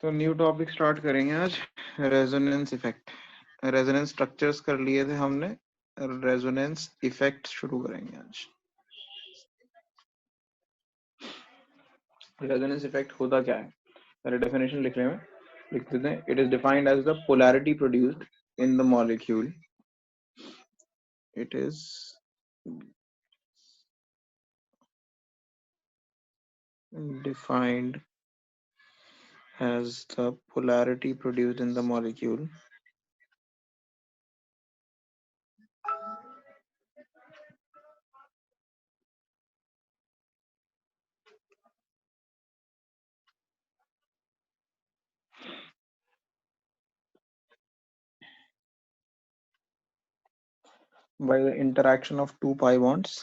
तो new topic start करेंगे आज, रेजोनेंस इफेक्ट। रेजोनेंस स्ट्रक्चर्स कर लिए थे हमने, रेजोनेंस इफेक्ट शुरू करेंगे आज। रेजोनेंस इफेक्ट होता क्या है, पहले डेफिनेशन लिख देते हैं। It is defined as the polarity produced in the molecule. It is defined as the polarity produced in the molecule by the interaction of two pi bonds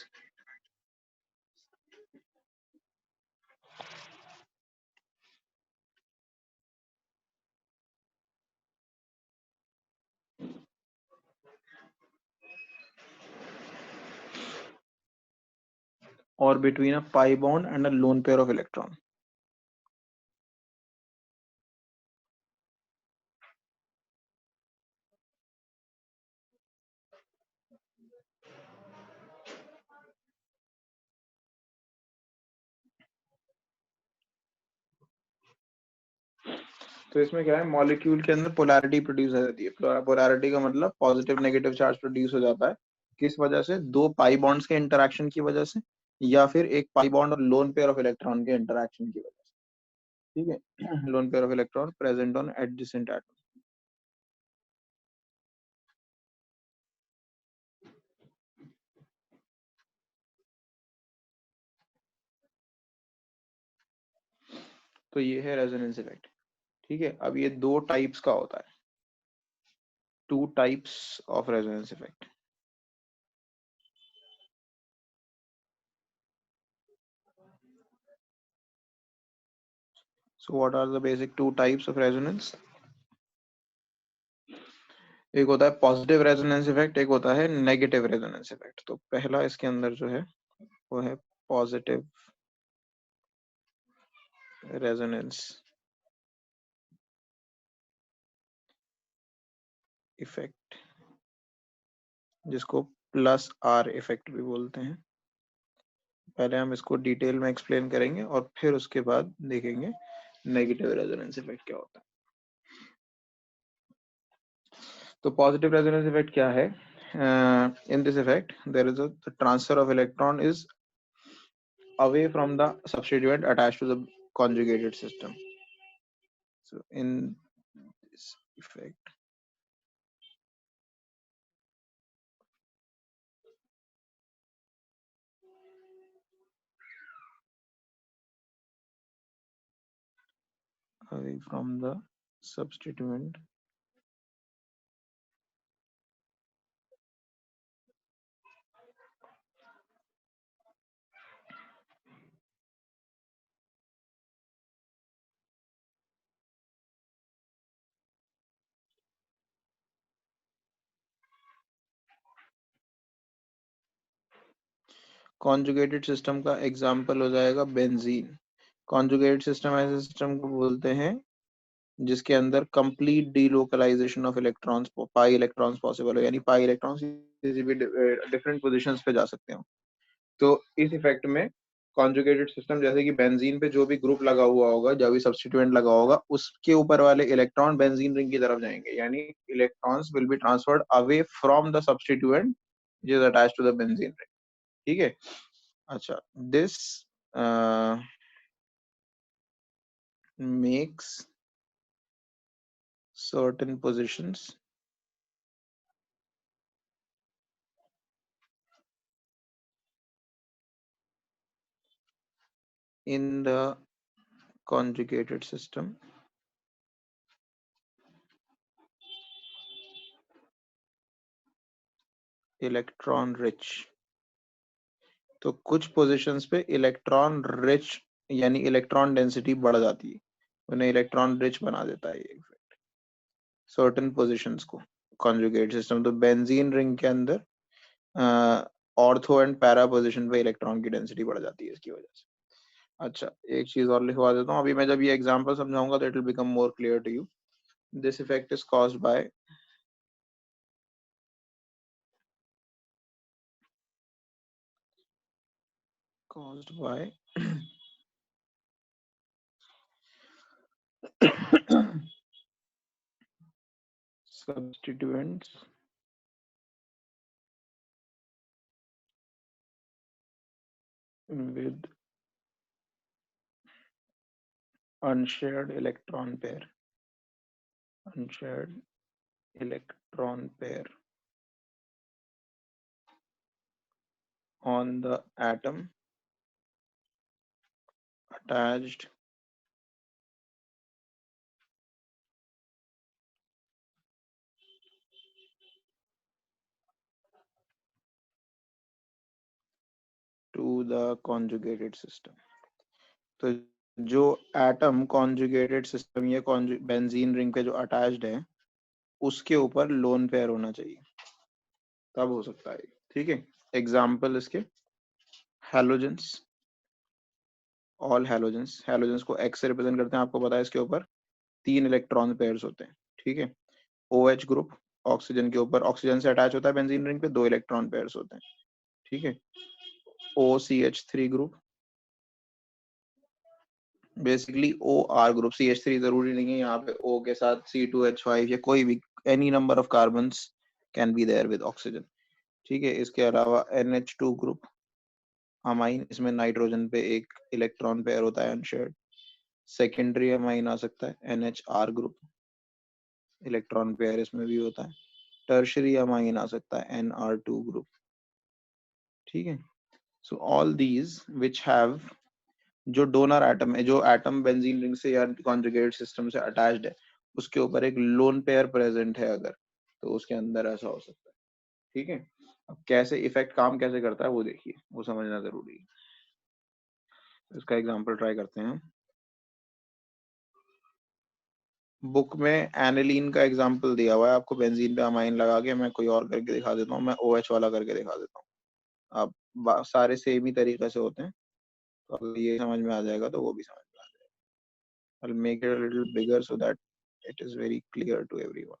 or between a pi bond and a lone pair of electron. तो इसमें क्या है, molecule के अंदर polarity produce हो जाती है। Polarity का मतलब पॉजिटिव नेगेटिव चार्ज प्रोड्यूस हो जाता है। किस वजह से? दो पाई बॉन्ड्स के इंटरेक्शन की वजह से, या फिर एक पाई बॉन्ड और लोन पेयर ऑफ इलेक्ट्रॉन के इंटरेक्शन की वजह से। ठीक है, lone pair of electron present on adjacent atom. तो ये है रेजोनेंस इफेक्ट। ठीक है, अब ये दो टाइप्स का होता है, two types of resonance effect. So what are the basic two types of resonance? एक होता है पॉजिटिव रेजोनेंस इफेक्ट, एक होता है नेगेटिव रेजोनेंस इफेक्ट। तो पहला इसके अंदर जो है वो है पॉजिटिव रेजोनेंस इफेक्ट, जिसको प्लस आर इफेक्ट भी बोलते हैं। पहले हम इसको डिटेल में एक्सप्लेन करेंगे और फिर उसके बाद देखेंगे नेगेटिव रेजोनेंस इफेक्ट क्या होता है। तो पॉजिटिव रेजोनेंस इफेक्ट क्या है? In this effect there is a transfer of electron is away from the substituent attached to the conjugated system. So in this effect, away from the substituent conjugated system का example हो जाएगा benzene. Conjugated system ऐसे system को बोलते हैं जिसके अंदर complete delocalisation of electrons, pi electrons possible हो, यानी पाई इलेक्ट्रॉन्स किसी भी डिफरेंट पोजीशंस पे जा सकते हो। तो इस इफेक्ट में कॉन्जुगेटेड सिस्टम, जैसे कि बेंजीन पे जो भी ग्रुप लगा हुआ होगा, जो भी सब्स्टिट्यूएंट लगा होगा, उसके ऊपर वाले इलेक्ट्रॉन बेंजीन रिंग की तरफ जाएंगे, यानी electrons will be transferred away from the substituent which is attached to the benzene ring. ठीक है, अच्छा, this makes certain positions in the conjugated system electron rich. तो कुछ पोजीशंस पे इलेक्ट्रॉन रिच यानी इलेक्ट्रॉन डेंसिटी बढ़ जाती है, उन्हें इलेक्ट्रॉन रिच बना देता है ये इफेक्ट, सर्टेन पोजीशंस को कॉन्जुगेट सिस्टम। तो बेंजीन रिंग के अंदर ऑर्थो एंड पैरा पोजीशन पे इलेक्ट्रॉन की डेंसिटी बढ़ जाती है इसकी वजह से। अच्छा, एक चीज और लिखवा देता हूँ, अभी मैं जब ये एग्जांपल समझाऊंगा तो it will become more clear to you. This effect is caused by substituents with unshared electron pair. Unshared electron pair on the atom attached to the conjugated system. तो जो एटम कॉन्जुगेटेड सिस्टम ये benzene ring पे जो attached है उसके ऊपर lone pair होना चाहिए, तब हो सकता है. ठीक है, एग्जाम्पल इसके हेलोजेंस. ऑल हेलोजेंस, हेलोजेंस को एक्स से रिप्रेजेंट करते हैं, आपको पता है इसके ऊपर 3 इलेक्ट्रॉन पेयर्स होते हैं. ठीक है, OH ग्रुप ऑक्सीजन के ऊपर ऑक्सीजन से अटैच होता है बेंजीन रिंग पे, 2 इलेक्ट्रॉन पेयर्स होते हैं. ठीक है, OCH3 group basically OR group, CH3 जरूरी नहीं है, यहाँ पे O के साथ C2H5 या कोई भी any number of carbons can be there with oxygen. ठीक है, इसके अलावा NH2 ग्रुप अमाइन, इसमें नाइट्रोजन पे एक इलेक्ट्रॉन पेयर होता है अनशेयर्ड. सेकेंडरी अमाइन आ सकता है NHR ग्रुप, इलेक्ट्रॉन पेयर इसमें भी होता है. टर्शरी अमाइन आ सकता है NR2 ग्रुप. ठीक है, सो ऑल दीज विच हैव, जो डोनर एटम है, जो एटम बेंजीन रिंग से या कॉन्जुगेट सिस्टम से अटैच्ड है, उसके ऊपर एक लोन पेयर प्रेजेंट है अगर, तो उसके अंदर ऐसा हो सकता है. ठीक है, अब कैसे इफेक्ट काम कैसे करता है वो देखिए, वो समझना जरूरी है. इसका एग्जांपल ट्राई करते हैं. बुक में एनिलीन का एग्जांपल दिया हुआ है आपको, बेंजीन पे अमाइन लगा के, मैं कोई और करके दिखा देता हूँ, मैं OH वाला करके दिखा देता हूँ. अब सारे सेम ही तरीके से होते हैं, तो अगर ये समझ में आ जाएगा तो वो भी समझ में आ जाएगा. I'll make it a little bigger so that it is very clear to everyone.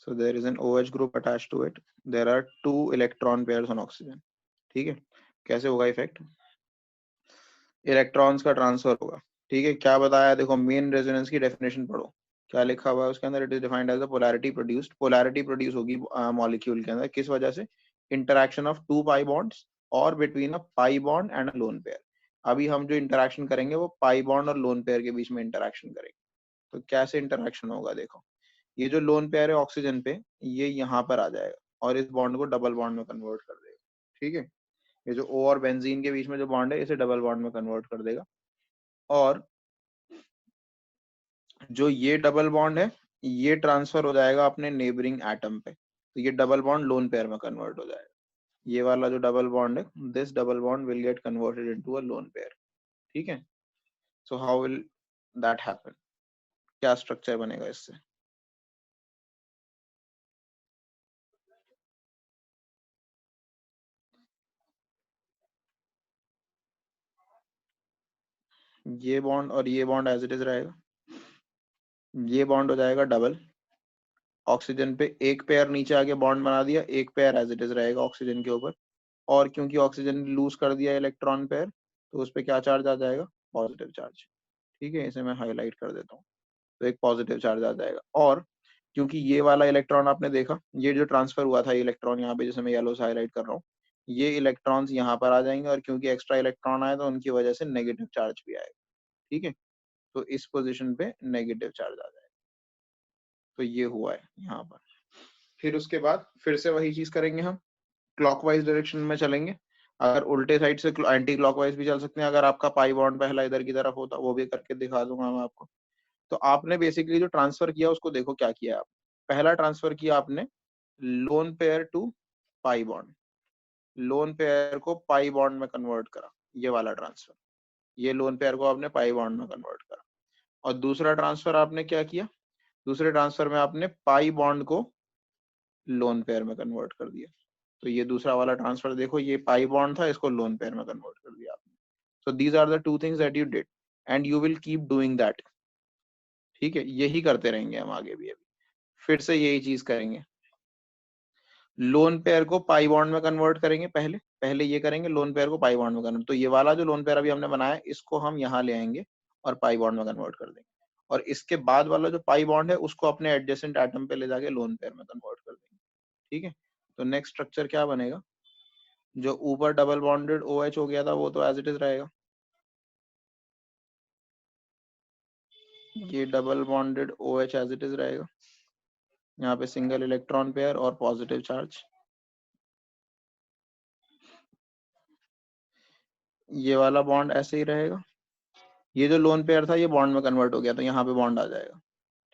So there is an OH group attached to it. There are 2 electron pairs on oxygen. ठीक है, कैसे होगा इफेक्ट? इलेक्ट्रॉन्स का transfer होगा. ठीक है, क्या बताया, देखो मेन रेजोनेंस की डेफिनेशन पढ़ो, क्या लिखा हुआ है उसके अंदर. It is defined as the polarity produced. Polarity produce होगी मॉलिक्यूल के अंदर, किस वजह से? इंटरेक्शन ऑफ 2 पाई बॉन्ड्स और between a pi bond and a lone pair. अभी हम जो इंटरेक्शन करेंगे वो पाई बॉन्ड और लोन पेयर के बीच में इंटरेक्शन करेंगे. तो कैसे इंटरेक्शन होगा, देखो, ये जो लोन पेयर है ऑक्सीजन पे, ये यहाँ पर आ जाएगा और इस बॉन्ड को डबल बॉन्ड में कन्वर्ट कर देगा. ठीक है, ये जो O और बेंजीन के बीच में जो बॉन्ड है इसे डबल बॉन्ड में कन्वर्ट कर देगा. और जो ये डबल बॉन्ड है ये ट्रांसफर हो जाएगा अपने नेबरिंग एटम पे, तो ये डबल बॉन्ड लोन पेयर में कन्वर्ट हो जाएगा. ये वाला जो डबल बॉन्ड है, this double bond will get converted into a lone pair. ठीक है, so how will that happen, क्या स्ट्रक्चर बनेगा इससे? ये बॉन्ड और ये बॉन्ड एज इट इज रहेगा, ये बॉन्ड हो जाएगा डबल. ऑक्सीजन पे एक पेयर नीचे आके बॉन्ड बना दिया, एक पेयर एज इट इज रहेगा ऑक्सीजन के ऊपर. और क्योंकि ऑक्सीजन ने लूज कर दिया इलेक्ट्रॉन पेयर, तो उस पर क्या चार्ज आ जाएगा? Positive charge. ठीक है, इसे मैं हाईलाइट कर देता हूँ. तो एक पॉजिटिव चार्ज आ जाएगा. और क्योंकि ये वाला इलेक्ट्रॉन आपने देखा, ये जो ट्रांसफर हुआ था इलेक्ट्रॉन यहाँ पे, जैसे मैं येलो से हाईलाइट कर रहा हूँ, ये इलेक्ट्रॉन्स यहाँ पर आ जाएंगे और क्योंकि एक्स्ट्रा इलेक्ट्रॉन आए तो उनकी वजह से नेगेटिव चार्ज भी आएगा. ठीक है, तो इस पोजिशन पे नेगेटिव चार्ज आ जाएगा. तो ये हुआ है यहाँ पर. फिर उसके बाद फिर से वही चीज करेंगे हम, क्लॉकवाइज डायरेक्शन में चलेंगे. अगर उल्टे साइड से एंटी क्लॉकवाइज भी चल सकते हैं, अगर आपका पाई बॉन्ड पहला इधर की तरफ होता, वो भी करके दिखा दूंगा मैं आपको. तो आपने बेसिकली जो ट्रांसफर किया उसको देखो क्या किया आप. पहला ट्रांसफर किया आपने lone pair to pi bond, lone pair को पाई बॉन्ड में कन्वर्ट करा, ये वाला ट्रांसफर. ये लोन पेयर को आपने पाई बॉन्ड में कन्वर्ट करा. और दूसरा ट्रांसफर आपने क्या किया, दूसरे ट्रांसफर में आपने पाई बॉन्ड को लोन पेयर में कन्वर्ट कर दिया. तो ये दूसरा वाला ट्रांसफर देखो, ये पाई बॉन्ड था, इसको लोन पेयर में कन्वर्ट कर दिया आपने। So these are the two things that you did and you will keep doing that. ठीक है, यही करते रहेंगे हम आगे भी। अभी फिर से यही चीज करेंगे, लोन पेयर को पाई बॉन्ड में कन्वर्ट करेंगे। पहले पहले ये करेंगे, लोन पेयर को पाई बॉन्ड में कन्वर्ट। तो ये वाला जो लोन पेयर अभी हमने बनाया, इसको हम यहाँ ले आएंगे और पाई बॉन्ड में कन्वर्ट कर देंगे। और इसके बाद वाला जो पाई बॉन्ड है, उसको अपने एडजेसेंट एटम पे ले जाके लोन पेयर में कन्वर्ट कर देंगे। ठीक है, तो नेक्स्ट स्ट्रक्चर क्या बनेगा? जो ऊपर डबल बॉन्डेड OH हो गया था, वो तो एज इट इज रहेगा। ये double bonded OH as it is रहेगा। यहाँ पे सिंगल इलेक्ट्रॉन पेयर और पॉजिटिव चार्ज। ये वाला बॉन्ड ऐसे ही रहेगा। ये जो लोन पेयर था, ये बॉन्ड में कन्वर्ट हो गया, तो यहाँ पे बॉन्ड आ जाएगा।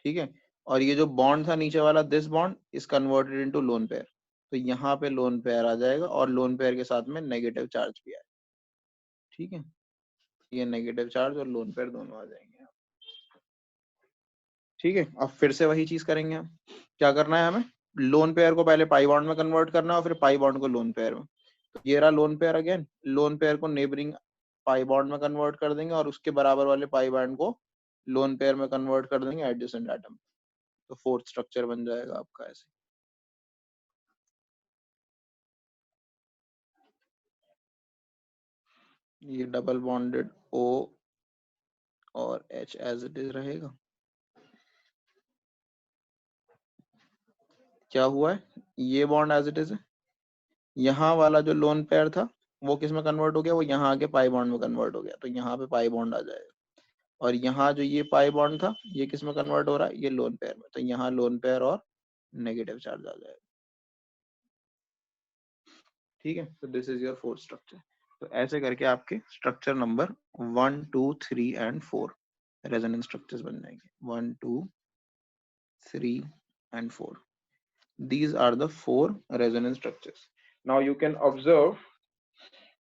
ठीक है, और ये जो बॉन्ड था नीचे वाला, this bond is converted into lone pair, तो यहाँ पे लोन पेयर आ जाएगा और लोन पेयर के साथ में नेगेटिव चार्ज भी आएगा। ठीक है, ये नेगेटिव चार्ज और लोन पेयर दोनों आ जाएंगे। ठीक है, अब फिर से वही चीज करेंगे हम। क्या करना है हमें? लोन पेयर को पहले पाई बॉन्ड में कन्वर्ट करना है और फिर पाई बॉन्ड को लोन पेयर में। तो ये रहा lone pair. Again loan pair को नेबरिंग पाई बॉन्ड में कन्वर्ट कर देंगे और उसके बराबर वाले पाई बॉन्ड को लोन पेयर में कन्वर्ट कर देंगे एडजेसेंट एटम। तो फोर्थ स्ट्रक्चर बन जाएगा आपका ऐसे। ये डबल बॉन्डेड O और H एज इट इज रहेगा। क्या हुआ है? ये बॉन्ड एज इट इज है। यहाँ वाला जो लोन पेयर था, वो किस में कन्वर्ट हो गया? वो यहाँ आके पाई बॉन्ड में कन्वर्ट हो गया, तो यहाँ पे पाई बॉन्ड आ जाएगा। और यहाँ जो ये पाई बॉन्ड था, ये किस में कन्वर्ट हो रहा है? ये लोन पेयर में, तो यहाँ लोन पेयर और नेगेटिव चार्ज आ जाएगा। ठीक है, तो this is your fourth structure. तो ऐसे करके आपके structure number 1, 2, 3 and 4 resonance structures बन जाएंगे। 1, 2, 3 and 4। These are the 4 resonance structures. Now you can observe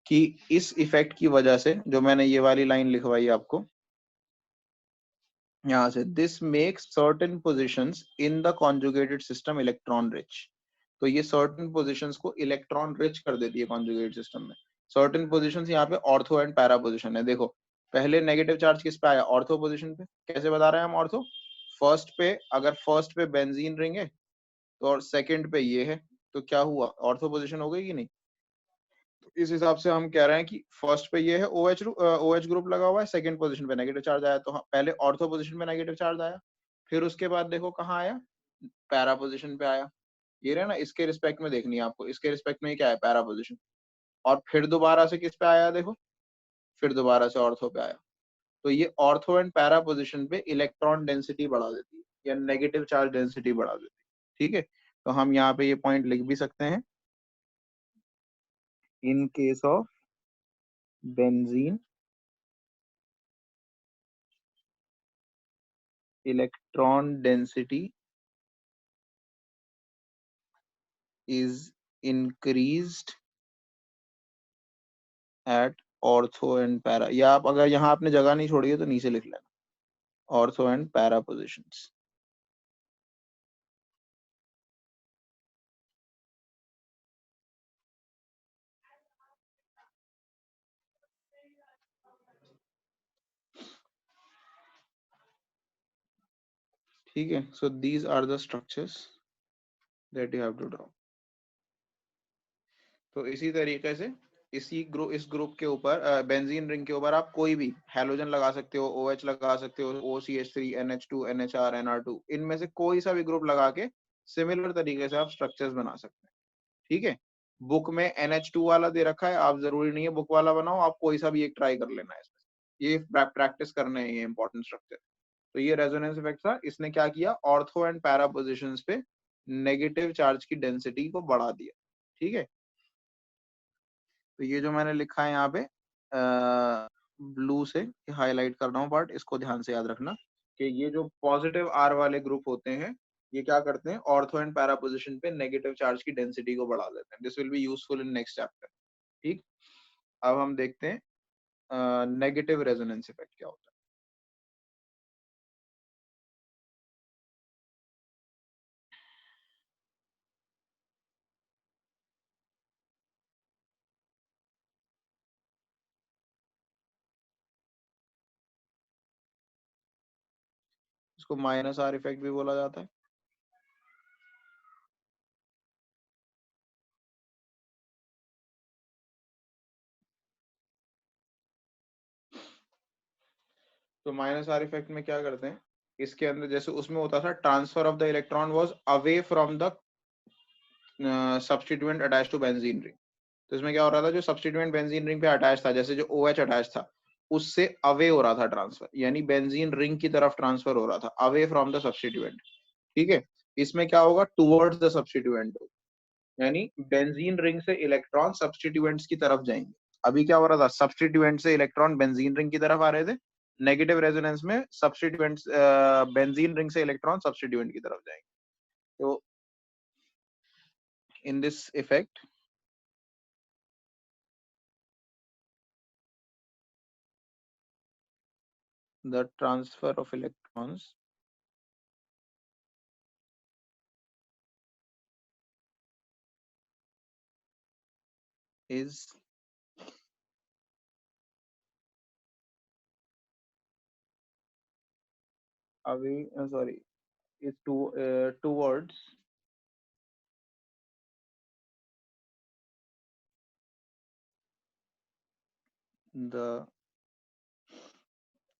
कि इस इफेक्ट की वजह से, जो मैंने ये वाली लाइन लिखवाई आपको यहाँ से, this makes certain positions in the conjugated system electron rich. तो ये सर्टेन पोजिशंस को इलेक्ट्रॉन रिच कर देती है कॉन्जुगेटेड सिस्टम में। सर्टेन पोजिशंस यहाँ पे ऑर्थो एंड पैरा पोजिशन है। देखो, पहले नेगेटिव चार्ज किस पे आया? ऑर्थो पोजिशन पे। कैसे बता रहे हैं हम ऑर्थो? फर्स्ट पे, अगर फर्स्ट पे बेंजीन रिंग है तो, और सेकंड पे ये है, तो क्या हुआ? ऑर्थो पोजिशन हो गई कि नहीं? तो इस हिसाब से हम कह रहे हैं कि फर्स्ट पे ये है OH ग्रुप लगा हुआ है, सेकंड पोजीशन पे नेगेटिव चार्ज आया, तो पहले ऑर्थो पोजीशन पे नेगेटिव चार्ज आया, फिर उसके बाद देखो कहाँ आया? पैरा पोजीशन पे आया। ये रहा ना, इसके रिस्पेक्ट में देखनी है आपको, इसके रिस्पेक्ट में क्या है? Para position. और फिर दोबारा से किस पे आया? देखो, फिर दोबारा से ऑर्थो पे आया। तो ये ऑर्थो एंड पैरा पोजीशन पे इलेक्ट्रॉन डेंसिटी बढ़ा देती है या नेगेटिव चार्ज डेंसिटी बढ़ा देती है। ठीक है, तो हम यहाँ पे ये पॉइंट लिख भी सकते हैं। In case of benzene, electron density is increased at ortho and para, या आप अगर यहाँ आपने जगह नहीं छोड़ी है तो नीचे लिख लेना, ortho and para positions। ठीक है, so these are the structures that you have to draw। तो इसी तरीके से इस ग्रुप के ऊपर, बेंजीन रिंग के ऊपर आप कोई भी हैलोजन लगा सकते हो, OH लगा सकते हो, OCH3, NH2, NHR, NR2, इनमें से कोई सा भी ग्रुप लगा के सिमिलर तरीके से आप स्ट्रक्चर्स बना सकते हैं। ठीक है, बुक में NH2 वाला दे रखा है, आप जरूरी नहीं है बुक वाला बनाओ, आप कोई सा भी एक ट्राई कर लेना है इसमें। ये प्रैक्टिस करने हैं, ये इंपॉर्टेंट स्ट्रक्चर। तो ये रेजोनेंस इफेक्ट था, इसने क्या किया? ऑर्थो एंड पैरा पोजिशंस पे नेगेटिव चार्ज की डेंसिटी को बढ़ा दिया। ठीक है, तो ये जो मैंने लिखा है यहाँ पे ब्लू से हाईलाइट कर रहा हूँ पार्ट, इसको ध्यान से याद रखना कि ये जो पॉजिटिव R वाले ग्रुप होते हैं, ये क्या करते हैं? ऑर्थो एंड पैरा पोजिशन पे नेगेटिव चार्ज की डेंसिटी को बढ़ा देते हैं। This will be useful in next chapter. ठीक, अब हम देखते हैं नेगेटिव रेजोनेंस इफेक्ट क्या होता है। इसको माइनस आर इफेक्ट भी बोला जाता है। तो माइनस आर इफेक्ट में क्या करते हैं, इसके अंदर जैसे उसमें होता था transfer of the electron was away from the substituent attach to benzene ring. तो इसमें क्या हो रहा था, जो सब्स्टिट्यूएंट बेंजीन रिंग पे अटैच था, जैसे जो OH अटैच था, उससे अवे हो रहा था ट्रांसफर, यानी बेंजीन रिंग की तरफ ट्रांसफर हो रहा था, अवे फ्रॉम द सब्स्टिट्यूएंट। ठीक है, इसमें क्या होगा, टुवर्ड्स द सब्स्टिट्यूएंट, यानी बेंजीन रिंग से इलेक्ट्रॉन सब्स्टिट्यूएंट्स की तरफ जाएंगे। अभी क्या हो रहा था, सब्स्टिट्यूएंट से इलेक्ट्रॉन बेंजीन रिंग की तरफ आ रहे थे, नेगेटिव रेजोनेंस में सब्स्टिट्यूएंट्स बेंजीन रिंग से इलेक्ट्रॉन सब्स्टिट्यूएंट की तरफ जाएंगे। तो इन this effect the transfer of electrons is away, sorry, is towards the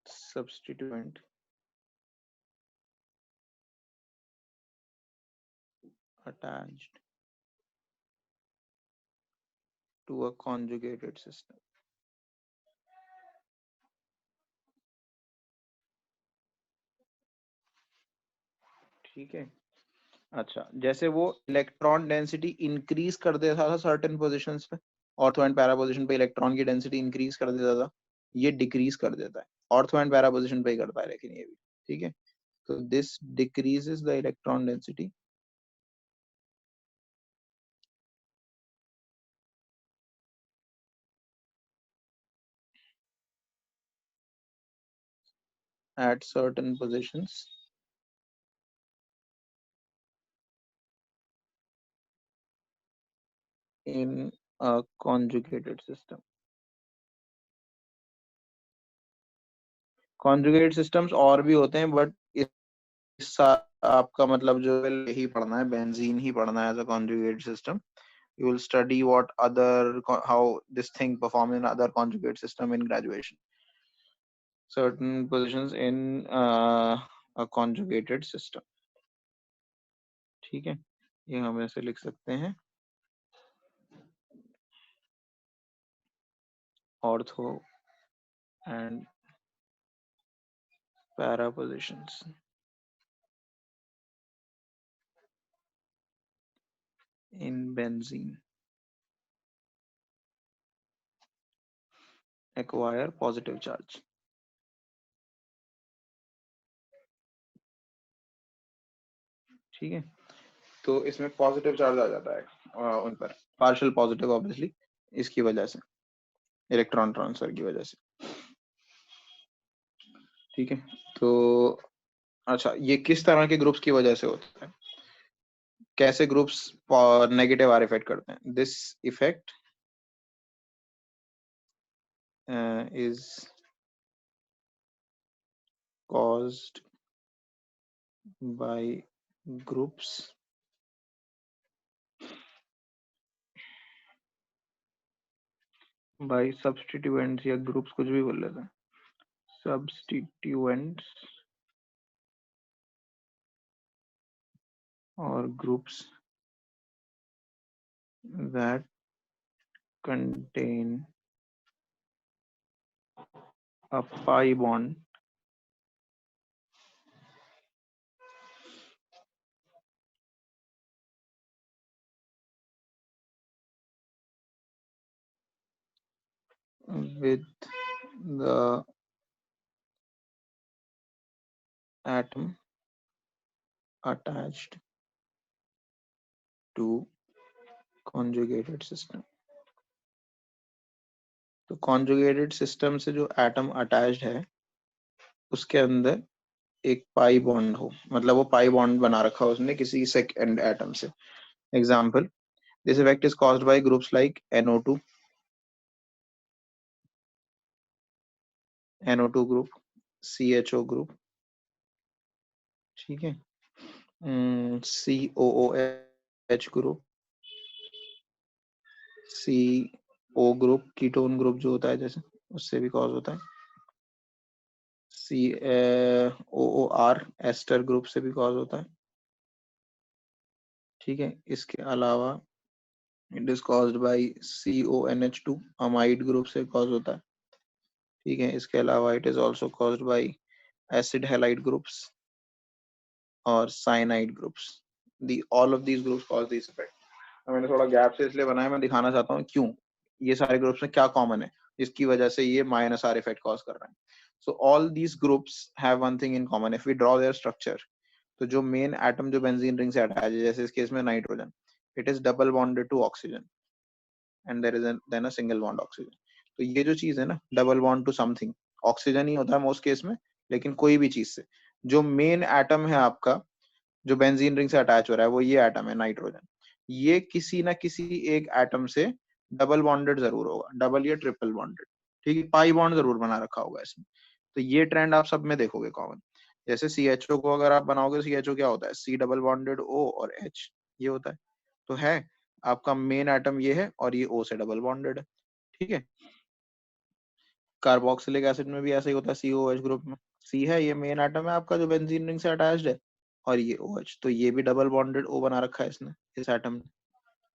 substituent attached to a conjugated system. ठीक है, अच्छा, जैसे वो इलेक्ट्रॉन डेंसिटी इंक्रीज कर देता था सर्टेन पोजीशंस पे, ऑर्थो एंड पैरा पोजीशन पे इलेक्ट्रॉन की डेंसिटी इंक्रीज कर देता था, ये डिक्रीज कर देता है, ऑर्थो एंड पैरा पोजीशन पे ही करता है लेकिन ये भी। ठीक है, तो this decreases the electron density at certain positions in a conjugated system. Conjugate systems और भी होते हैं, बट इस आपका मतलब जो यही पढ़ना है, बेंजीन ही पढ़ना है as a conjugate system. You will study what how this thing perform in other conjugate system in graduation. Certain positions in a conjugated system. ठीक है, ये हम ऐसे लिख सकते हैं, ortho and para positions in benzene acquire positive charge. ठीक है, तो इसमें पॉजिटिव चार्ज आ जाता है उन पर, पार्शियल पॉजिटिव ऑब्वियसली, इसकी वजह से, इलेक्ट्रॉन ट्रांसफर की वजह से। ठीक है, तो अच्छा, ये किस तरह के ग्रुप्स की वजह से होता है, कैसे ग्रुप्स नेगेटिव आर इफेक्ट करते हैं? This effect is caused by groups by substituents, या ग्रुप्स कुछ भी बोल लेते हैं, substituents or groups that contain a pi bond with the atom attached to conjugated system। तो conjugated system से जो एटम अटैच्ड है उसके अंदर एक पाई बॉन्ड हो, मतलब वो पाई बॉन्ड बना रखा हो उसने किसी सेकंड एटम से। Example, this effect is caused bye groups like NO2 group, CHO group, ठीक है। COOH group, CO group ketone group जो होता है जैसे, उससे भी कॉज होता है। COOR एस्टर ग्रुप से भी कॉज होता है। ठीक है, इसके अलावा it is caused by CONH2 amide group से कॉज होता है। ठीक है, इसके अलावा it is also caused by acid halide groups और cyanide groups. The all of these groups cause this effect. मैंने थोड़ा गैप से इसलिए बनाया, मैं दिखाना चाहता हूँ क्यों ये सारे ग्रुप्स में क्या कॉमन है जिसकी वजह से ये माइनस आर इफेक्ट कॉज कर रहे हैं। So all these groups have one thing in common, if we draw their structure, तो जो मेन एटम जो बेंजीन रिंग से अटैच है, जैसे इस केस में nitrogen, it is double bonded to oxygen and there is then a single bond oxygen. तो ये जो चीज है ना, double bond to something, oxygen ही होता है मोस्ट केस में, लेकिन कोई भी चीज से जो मेन एटम है आपका जो बेंजीन रिंग से अटैच हो रहा है, वो ये एटम है नाइट्रोजन, ये किसी ना किसी एक एटम से डबल बॉन्डेड जरूर होगा, डबल या ट्रिपल बॉन्डेड। ठीक है, पाई बॉन्ड जरूर बना रखा होगा इसमें। तो ये ट्रेंड आप सब में देखोगे कॉमन। जैसे CHO को अगर आप बनाओगे तो CHO क्या होता है, C डबल बॉन्डेड O और H, ये होता है। तो है आपका मेन एटम ये है और ये O से डबल बॉन्डेड है। ठीक है, कार्बोक्सिलिक एसिड में भी ऐसा ही होता है, COH ग्रुप में C है, ये मेन एटम है आपका जो बेंजीन रिंग से अटैच्ड है, और ये OH, तो ये भी डबल बॉन्डेड O बना रखा है इसने, इस एटम ने।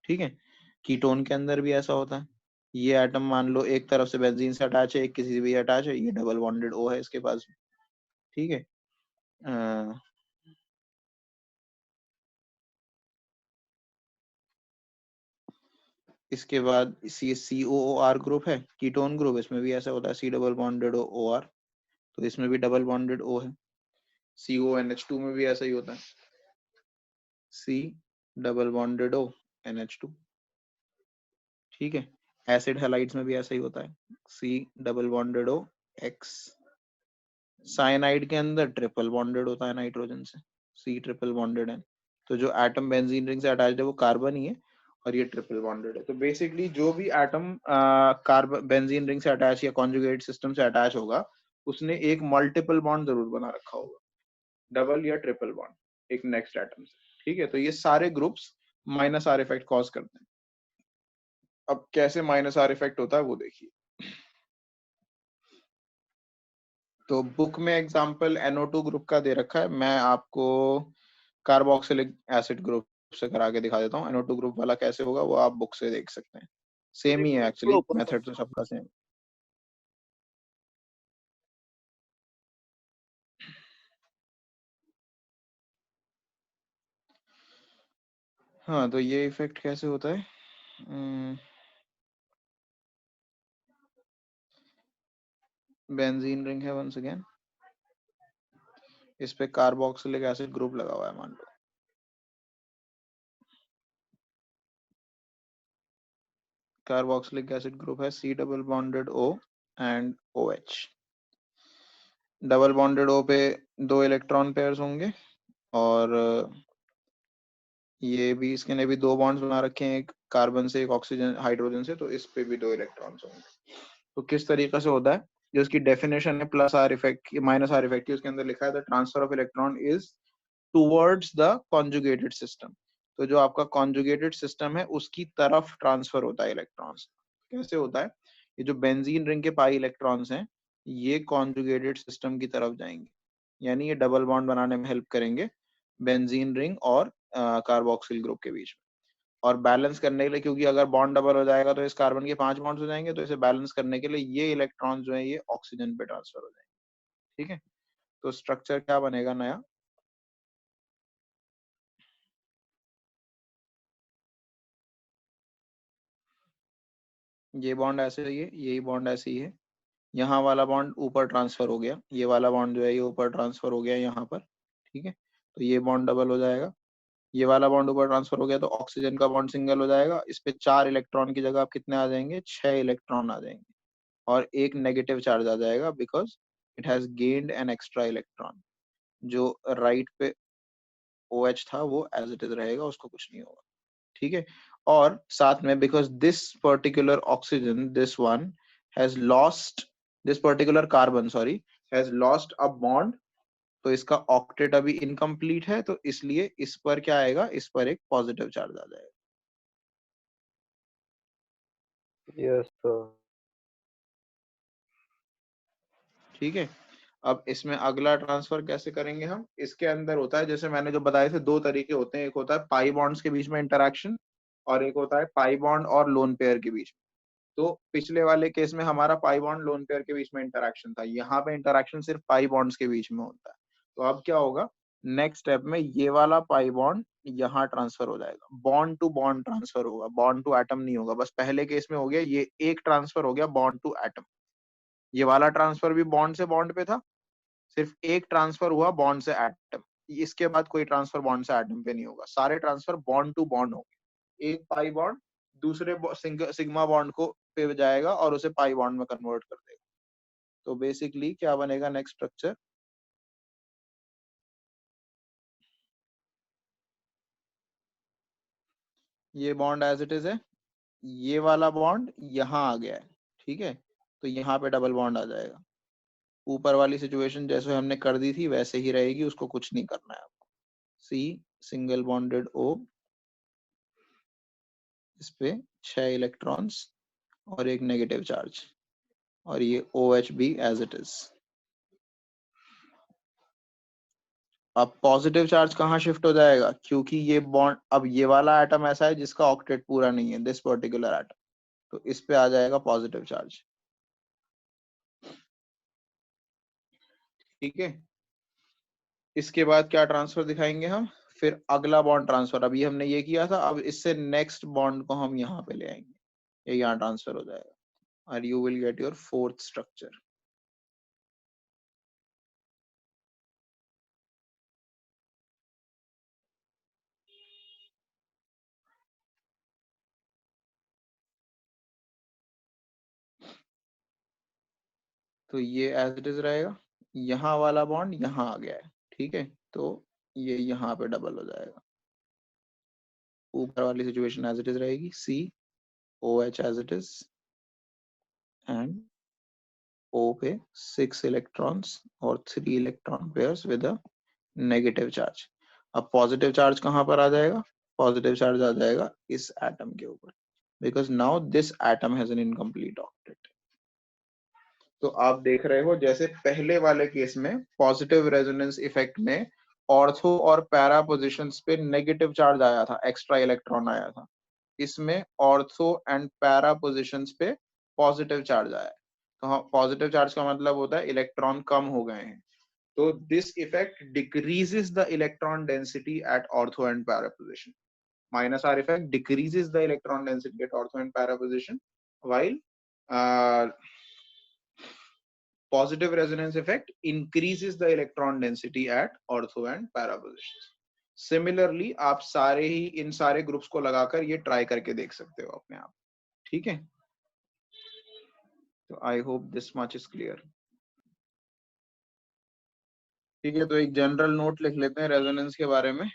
ठीक है, कीटोन के अंदर भी ऐसा होता है, ये एटम मान लो एक तरफ से बेंजीन से अटैच है, एक किसी से भी अटैच है, ये डबल बॉन्डेड O है इसके पास। ठीक है, अ, इसके बाद COOR ग्रुप है, कीटोन ग्रुप, इसमें भी ऐसा होता है, C डबल बॉन्डेड OR, तो इसमें भी डबल बॉन्डेड O है। CONH2 में भी ऐसा ही होता है, C double bonded O NH2। ठीक है, एसिड हैलाइड्स में भी ऐसा ही होता है, C double bonded O X। Cyanide के अंदर ट्रिपल बॉन्डेड होता है नाइट्रोजन से, C ट्रिपल बॉन्डेड है। तो जो एटम बेंजीन रिंग से अटैच्ड है वो कार्बन ही है, और ये ट्रिपल बॉन्डेड है। तो बेसिकली जो भी एटम कार्बन बेंजीन रिंग से अटैच या कॉन्जुगेट सिस्टम से अटैच होगा, उसने एक मल्टीपल बॉन्ड जरूर बना रखा होगा, डबल या ट्रिपल बॉन्ड एक नेक्स्ट एटम से। ठीक है, तो ये सारे groups minus are effect cause करते हैं। अब कैसे माइनस आर इफेक्ट होता है वो देखिए। तो बुक में एग्जांपल NO2 ग्रुप का दे रखा है, मैं आपको कार्बोक्सिलिक एसिड ग्रुप से करा के दिखा देता हूँ। NO2 ग्रुप वाला कैसे होगा वो आप बुक से देख सकते हैं, सेम ही है एक्चुअली, मेथड तो सबका सेम। हाँ, तो ये इफेक्ट कैसे होता है, बेंजीन रिंग है वंस अगेन, इस पे कार्बोक्सिलिक एसिड ग्रुप लगा हुआ है मान लो, कार्बोक्सिलिक एसिड ग्रुप है C double bonded O and OH। Double bonded O पे 2 इलेक्ट्रॉन पेयर्स होंगे, और ये भी, इसके ने भी 2 बॉन्ड्स बना रखे हैं, एक कार्बन से एक ऑक्सीजन हाइड्रोजन से, तो इस पे भी 2 इलेक्ट्रॉन्स होंगे। तो किस तरीके से होता है, जो इसकी डेफिनेशन है प्लस आर इफेक्ट की माइनस आर इफेक्ट की, उसके अंदर लिखा है the transfer of electron is towards the conjugated system. तो जो आपका कॉन्जुगेटेड सिस्टम है उसकी तरफ ट्रांसफर होता है इलेक्ट्रॉन्स। कैसे होता है, ये जो बेंजीन रिंग के पाई इलेक्ट्रॉन्स हैं, ये कॉन्जुगेटेड सिस्टम की तरफ जाएंगे, यानी ये डबल बॉन्ड बनाने में हेल्प करेंगे बेंजीन रिंग और कार्बोक्सिल ग्रुप के बीच में। और बैलेंस करने के लिए, क्योंकि अगर बॉन्ड डबल हो जाएगा तो इस कार्बन के 5 बॉन्ड्स हो जाएंगे, तो इसे बैलेंस करने के लिए ये इलेक्ट्रॉन जो है ये ऑक्सीजन पे ट्रांसफर हो जाएंगे। ठीक है, तो स्ट्रक्चर क्या बनेगा नया, ये बॉन्ड ऐसे ही है, यही बॉन्ड ऐसे ही है, यहाँ वाला बॉन्ड ऊपर ट्रांसफर हो गया, ये वाला बॉन्ड जो है ये ऊपर ट्रांसफर हो गया यहाँ पर। ठीक है, तो ये बॉन्ड डबल हो जाएगा, ये वाला बॉन्ड ऊपर ट्रांसफर हो गया, तो ऑक्सीजन का बॉन्ड सिंगल हो जाएगा, इस पे 4 इलेक्ट्रॉन की जगह आप कितने आ जाएंगे, 6 इलेक्ट्रॉन आ जाएंगे, और एक नेगेटिव चार्ज आ जाएगा, because it has gained an extra electron. जो राइट पे OH था वो एज इट इज रहेगा, उसको कुछ नहीं होगा। ठीक है, और साथ में because this particular oxygen, this one has lost, this particular carbon sorry has lost a bond तो इसका ऑक्टेट अभी इनकम्प्लीट है, तो इसलिए इस पर क्या आएगा, इस पर एक पॉजिटिव चार्ज आ जाएगा। Yes sir. ठीक है, अब इसमें अगला ट्रांसफर कैसे करेंगे हम, इसके अंदर होता है, जैसे मैंने जो बताए थे, दो तरीके होते हैं, एक होता है पाई बॉन्ड्स के बीच में इंटरेक्शन, और एक होता है पाई बॉन्ड और लोन पेयर के बीच में। तो पिछले वाले केस में हमारा पाई बॉन्ड लोन पेयर के बीच में इंटरेक्शन था, यहाँ पे इंटरेक्शन सिर्फ पाई बॉन्ड्स के बीच में होता है। तो अब क्या होगा, नेक्स्ट स्टेप में ये वाला पाई बॉन्ड यहाँ ट्रांसफर हो जाएगा, बॉन्ड टू बॉन्ड ट्रांसफर होगा, बॉन्ड टू एटम नहीं होगा। बस पहले केस में हो गया ये एक ट्रांसफर हो गया बॉन्ड टू एटम, ये वाला ट्रांसफर भी बॉन्ड से बॉन्ड पे था, सिर्फ एक ट्रांसफर हुआ बॉन्ड से एटम। इसके बाद कोई ट्रांसफर बॉन्ड से एटम पे नहीं होगा, सारे ट्रांसफर बॉन्ड टू बॉन्ड होंगे। एक पाई बॉन्ड दूसरे सिग्मा बॉन्ड को पे जाएगा और उसे पाई बॉन्ड में कन्वर्ट कर देगा। तो बेसिकली क्या बनेगा नेक्स्ट स्ट्रक्चर, ये बॉन्ड एज इट इज है, ये वाला बॉन्ड यहाँ आ गया है, ठीक है, तो यहाँ पे डबल बॉन्ड आ जाएगा। ऊपर वाली सिचुएशन जैसे हमने कर दी थी वैसे ही रहेगी, उसको कुछ नहीं करना है आपको। सी सिंगल बॉन्डेड ओ, इस पे 6 इलेक्ट्रॉन्स और एक नेगेटिव चार्ज, और ये OH भी एज इट इज। अब पॉजिटिव चार्ज कहाँ शिफ्ट हो जाएगा, क्योंकि ये बॉन्ड, अब ये वाला एटम ऐसा है जिसका ऑक्टेट पूरा नहीं है, दिस पर्टिकुलर एटम, तो इस पे आ जाएगा पॉजिटिव चार्ज। ठीक है, इसके बाद क्या ट्रांसफर दिखाएंगे हम, फिर अगला बॉन्ड ट्रांसफर, अभी हमने ये किया था, अब इससे नेक्स्ट बॉन्ड को हम यहाँ पे ले आएंगे, ये यहाँ ट्रांसफर हो जाएगा, और you will get your fourth structure. तो ये एज इट इज रहेगा, यहाँ वाला बॉन्ड यहाँ आ गया है, ठीक है, तो ये यहाँ पे डबल हो जाएगा। ऊपर वाली सिचुएशन एज इट इज रहेगी, C OH as it is, and O पे 6 इलेक्ट्रॉन्स और 3 electron pairs with a negative charge. अब पॉजिटिव चार्ज कहाँ पर आ जाएगा, पॉजिटिव चार्ज आ जाएगा इस एटम के ऊपर, because now this atom has an incomplete octet. तो आप देख रहे हो जैसे पहले वाले केस में पॉजिटिव रेजोनेंस इफेक्ट में ऑर्थो और पैरा पोजिशंस पे नेगेटिव चार्ज आया था, एक्स्ट्रा इलेक्ट्रॉन आया था, इसमें ऑर्थो एंड पैरा पोजिशंस पे पॉजिटिव चार्ज आया है। तो हाँ, पॉजिटिव चार्ज का मतलब होता है इलेक्ट्रॉन कम हो गए हैं, तो this effect decreases the electron density at ortho and para position, minus R effect decreases the electron density at ortho and para position, while positive resonance effect increases the electron density at ortho and para positions. Similarly, आप सारे ही इन सारे groups को लगाकर ये try करके देख सकते हो अपने आप, ठीक है। तो I hope this much is clear. ठीक है, तो एक जनरल नोट लिख लेते हैं रेजोनेंस के बारे में।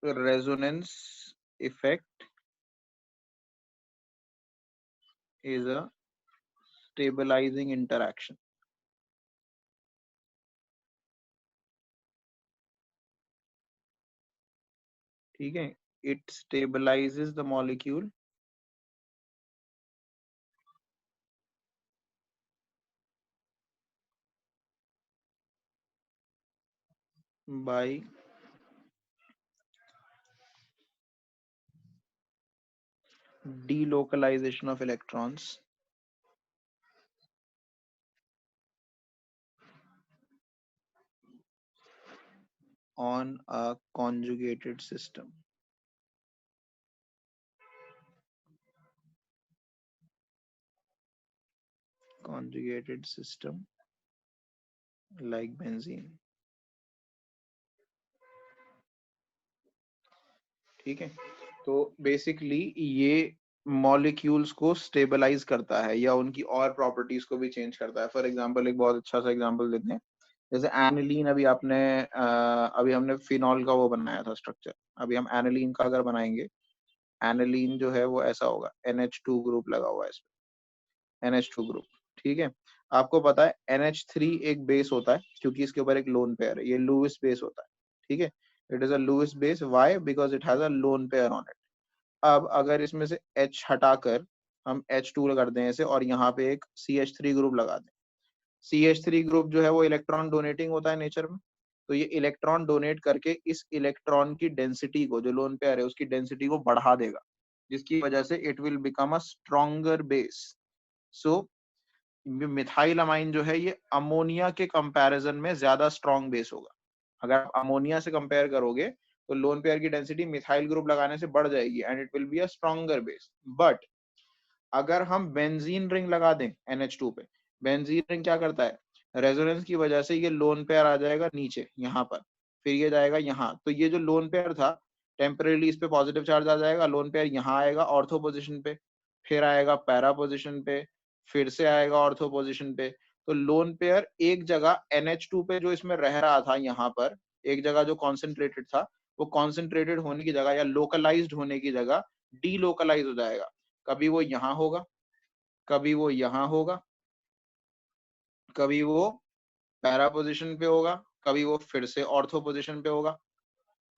Resonance effect is a stabilizing interaction. ठीक है, it stabilizes the molecule by delocalization of electrons on a conjugated system. Conjugated system like benzene. ठीक है, तो बेसिकली ये मॉलिक्यूल्स को स्टेबलाइज करता है या उनकी और प्रॉपर्टीज को भी चेंज करता है। फॉर एग्जांपल एक बहुत अच्छा सा एग्जांपल देते हैं, जैसे एनिलीन, अभी हमने फिनॉल का वो बनाया था स्ट्रक्चर, अभी हम एनिलीन का अगर बनाएंगे एनिलीन जो है वो ऐसा होगा, NH2 ग्रुप लगा हुआ है इसमें, NH2 ग्रुप। ठीक है, आपको पता है NH3 एक बेस होता है क्योंकि इसके ऊपर एक लोन पेयर है, ये लुईस बेस होता है। ठीक है, it is a Lewis base, why? Because it has a lone pair on it. अब अगर इसमें से H हटाकर हम H2 कर दें ऐसे और यहाँ पे एक CH3 ग्रुप लगा दें, CH3 ग्रुप जो है वो इलेक्ट्रॉन डोनेटिंग होता है नेचर में, तो ये इलेक्ट्रॉन डोनेट करके इस इलेक्ट्रॉन की डेंसिटी को, जो लोन पेयर है उसकी डेंसिटी को बढ़ा देगा, जिसकी वजह से it will become a stronger base. So methyl amine जो है ये अमोनिया के कंपैरिजन में ज्यादा स्ट्रॉन्ग बेस होगा। अगर आप अमोनिया से कंपेयर करोगे तो लोन पेयर की डेंसिटी मिथाइल ग्रुप लगाने से बढ़ जाएगी and it will be a stronger base. But अगर हम बेंजीन रिंग लगा दें NH2 पे, बेंजीन रिंग क्या करता है, रेजोनेंस की वजह से ये लोन पेयर आ जाएगा नीचे यहाँ पर, फिर ये जाएगा यहाँ, तो ये जो लोन पेयर था टेम्परेली इस पे पॉजिटिव चार्ज आ जाएगा, लोन पेयर यहाँ आएगा ऑर्थो पोजिशन पे, फिर आएगा पैरा पोजिशन पे, फिर से आएगा ऑर्थो पोजिशन पे। तो लोन पेयर एक जगह NH2 पे जो इसमें रह रहा था यहाँ पर, एक जगह जो कॉन्सेंट्रेटेड था, वो कॉन्सेंट्रेटेड होने की जगह या लोकलाइज्ड होने की जगह डीलोकलाइज हो जाएगा। कभी वो यहाँ होगा, कभी वो यहाँ होगा, कभी वो पैरा पोजिशन पे होगा, कभी वो फिर से ऑर्थो पोजिशन पे होगा।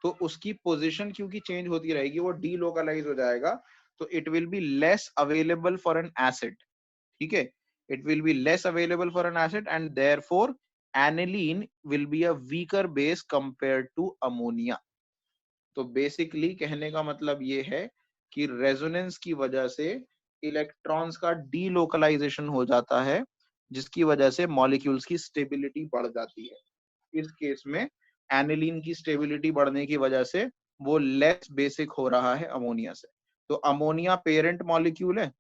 तो उसकी पोजिशन क्योंकि चेंज होती रहेगी वो डीलोकलाइज हो जाएगा, तो it will be less available for an acid. ठीक है, it will be less available for an acid and therefore aniline will be a weaker base compared to ammonia। तो बेसिकली कहने का मतलब ये है कि रेजोनेंस की वजह से इलेक्ट्रॉन्स का डीलोकलाइजेशन हो जाता है, जिसकी वजह से मॉलिक्यूल्स की स्टेबिलिटी बढ़ जाती है। इस केस में एनिलीन की स्टेबिलिटी बढ़ने की वजह से वो लेस बेसिक हो रहा है अमोनिया से। तो अमोनिया पेरेंट मॉलिक्यूल है,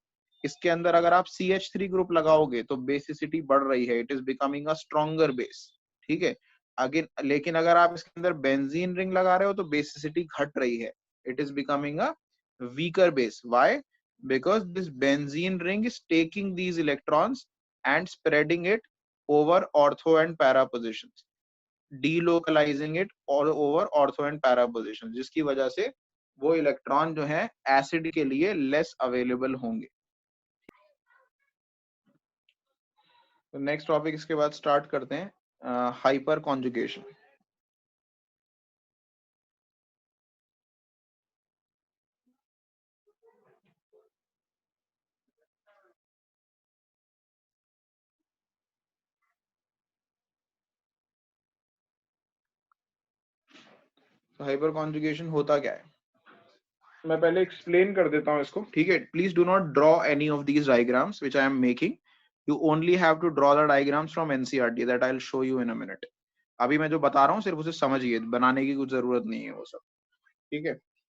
इसके अंदर अगर आप CH3 ग्रुप लगाओगे तो बेसिसिटी बढ़ रही है, it is becoming a stronger base. ठीक है, अगेन लेकिन अगर आप इसके अंदर बेंजीन रिंग लगा रहे हो तो बेसिसिटी घट रही है, it is becoming a weaker base. Why? Because this benzene ring is taking these electrons and spreading it over ortho and para positions, delocalizing it all over ortho and para positions, जिसकी वजह से वो electron जो है acid के लिए less available होंगे। तो नेक्स्ट टॉपिक इसके बाद स्टार्ट करते हैं, हाइपर कॉन्जुगेशन। तो हाइपर कॉन्जुगेशन होता क्या है, मैं पहले एक्सप्लेन कर देता हूँ इसको। ठीक है, please do not draw any of these diagrams which I am making, you only have to draw the diagrams from NCERT, that I will show you in a minute. अभी मैं जो बता रहा हूँ सिर्फ उसे समझिए, बनाने की कुछ जरूरत नहीं है वो सब। ठीक है,